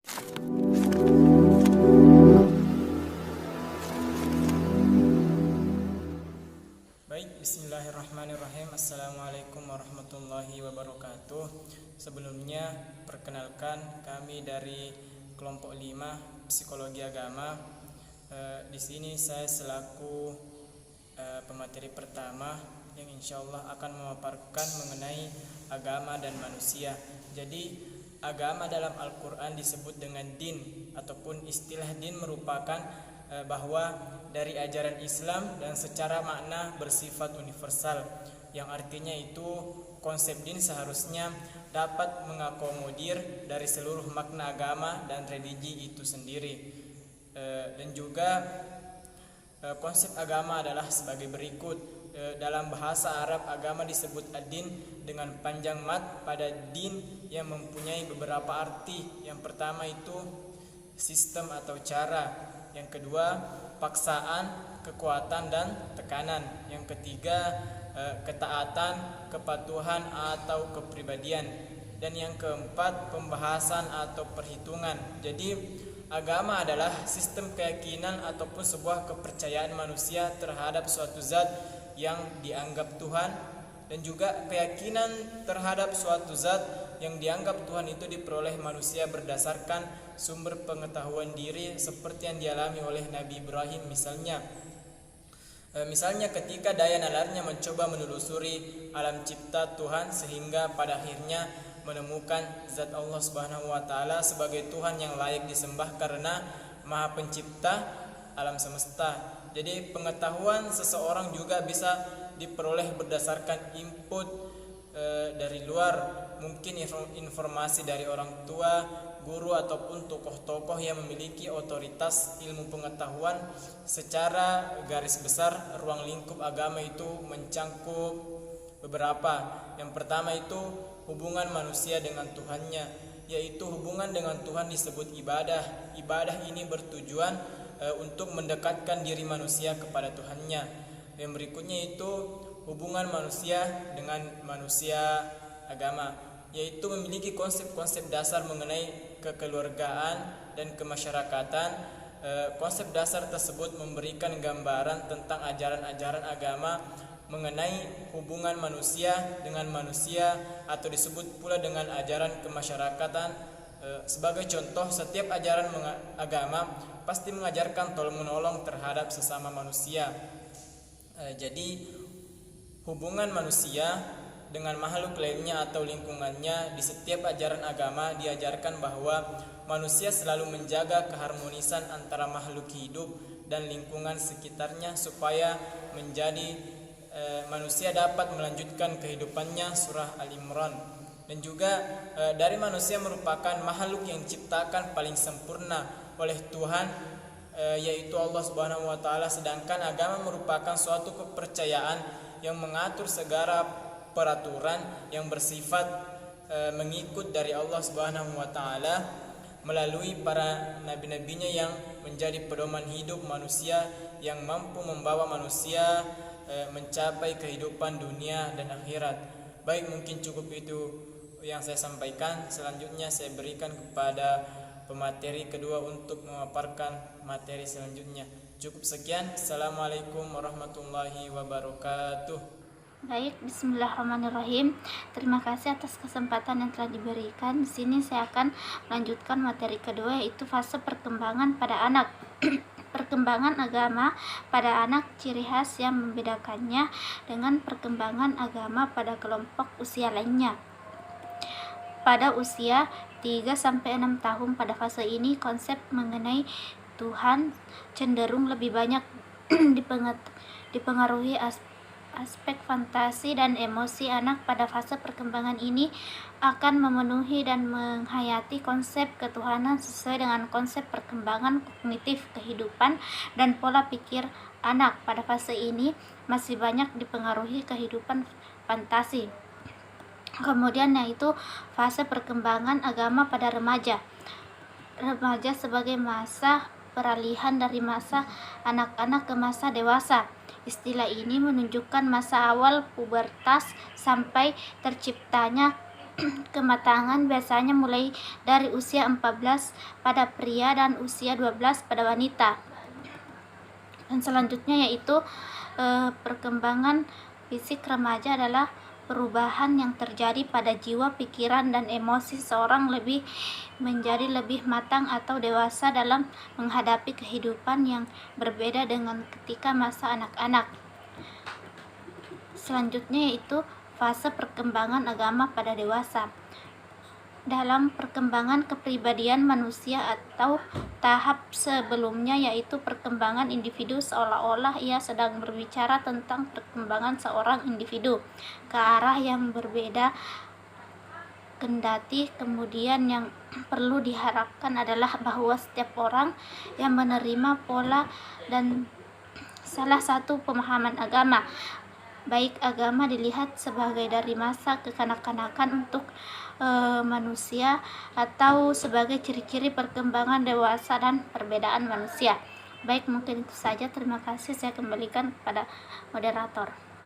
Baik, bismillahirrahmanirrahim. Assalamualaikum warahmatullahi wabarakatuh. Sebelumnya, perkenalkan kami dari kelompok 5 Psikologi Agama. Di sini saya selaku pemateri pertama yang insya Allah akan memaparkan mengenai agama dan manusia. Jadi, agama dalam Al-Quran disebut dengan din, ataupun istilah din merupakan bahwa dari ajaran Islam dan secara makna bersifat universal, yang artinya itu konsep din seharusnya dapat mengakomodir dari seluruh makna agama dan religi itu sendiri. Dan juga konsep agama adalah sebagai berikut. Dalam bahasa Arab, agama disebut ad-din dengan panjang mat pada din yang mempunyai beberapa arti. Yang pertama itu sistem atau cara. Yang kedua, paksaan, kekuatan dan tekanan. Yang ketiga, ketaatan, kepatuhan atau kepribadian. Dan yang keempat, pembahasan atau perhitungan. Jadi agama adalah sistem keyakinan ataupun sebuah kepercayaan manusia terhadap suatu zat yang dianggap Tuhan, dan juga keyakinan terhadap suatu zat yang dianggap Tuhan itu diperoleh manusia berdasarkan sumber pengetahuan diri seperti yang dialami oleh Nabi Ibrahim misalnya. Misalnya ketika daya nalarnya mencoba menelusuri alam cipta Tuhan sehingga pada akhirnya menemukan zat Allah Subhanahu wa taala sebagai Tuhan yang layak disembah karena Maha Pencipta alam semesta. Jadi pengetahuan seseorang juga bisa diperoleh berdasarkan input dari luar, mungkin informasi dari orang tua, guru ataupun tokoh-tokoh yang memiliki otoritas ilmu pengetahuan. Secara garis besar, ruang lingkup agama itu mencangkup beberapa. Yang pertama itu hubungan manusia dengan Tuhannya, yaitu hubungan dengan Tuhan disebut ibadah. Ibadah ini bertujuan untuk mendekatkan diri manusia kepada Tuhannya. Yang berikutnya itu hubungan manusia dengan manusia agama, yaitu memiliki konsep-konsep dasar mengenai kekeluargaan dan kemasyarakatan. Konsep dasar tersebut memberikan gambaran tentang ajaran-ajaran agama mengenai hubungan manusia dengan manusia, atau disebut pula dengan ajaran kemasyarakatan. Sebagai contoh, setiap ajaran agama pasti mengajarkan tolong-menolong terhadap sesama manusia. Jadi hubungan manusia dengan makhluk lainnya atau lingkungannya, di setiap ajaran agama diajarkan bahwa manusia selalu menjaga keharmonisan antara makhluk hidup dan lingkungan sekitarnya supaya menjadi manusia dapat melanjutkan kehidupannya. Surah Al-Imran. Dan juga dari manusia merupakan makhluk yang diciptakan paling sempurna oleh Tuhan, yaitu Allah Subhanahu wa taala, sedangkan agama merupakan suatu kepercayaan yang mengatur segala peraturan yang bersifat mengikut dari Allah Subhanahu wa taala melalui para nabi-nabinya yang menjadi pedoman hidup manusia yang mampu membawa manusia mencapai kehidupan dunia dan akhirat. Baik, mungkin cukup itu yang saya sampaikan. Selanjutnya saya berikan kepada pemateri kedua untuk memaparkan materi selanjutnya. Cukup sekian. Assalamualaikum warahmatullahi wabarakatuh. Baik, bismillahirrahmanirrahim. Terima kasih atas kesempatan yang telah diberikan. Di sini saya akan melanjutkan materi kedua, yaitu fase perkembangan pada anak. Perkembangan agama pada anak, ciri khas yang membedakannya dengan perkembangan agama pada kelompok usia lainnya. Pada usia 3-6 tahun, pada fase ini konsep mengenai Tuhan cenderung lebih banyak dipengaruhi aspek fantasi dan emosi. Anak pada fase perkembangan ini akan memenuhi dan menghayati konsep ketuhanan sesuai dengan konsep perkembangan kognitif kehidupan dan pola pikir. Anak pada fase ini masih banyak dipengaruhi kehidupan fantasi. Kemudian yaitu fase perkembangan agama pada remaja. Remaja sebagai masa peralihan dari masa anak-anak ke masa dewasa. Istilah ini menunjukkan masa awal pubertas sampai terciptanya kematangan biasanya mulai dari usia 14 pada pria dan usia 12 pada wanita. Dan selanjutnya yaitu perkembangan fisik remaja adalah perubahan yang terjadi pada jiwa, pikiran, dan emosi seorang menjadi lebih matang atau dewasa dalam menghadapi kehidupan yang berbeda dengan ketika masa anak-anak. Selanjutnya yaitu fase perkembangan agama pada dewasa. Dalam perkembangan kepribadian manusia atau tahap sebelumnya yaitu perkembangan individu, seolah-olah ia sedang berbicara tentang perkembangan seorang individu ke arah yang berbeda, kendati kemudian yang perlu diharapkan adalah bahwa setiap orang yang menerima pola dan salah satu pemahaman agama, baik agama dilihat sebagai dari masa kekanak-kanakan untuk manusia atau sebagai ciri-ciri perkembangan dewasa dan perbedaan manusia. Baik, mungkin itu saja. Terima kasih. Saya kembalikan kepada moderator.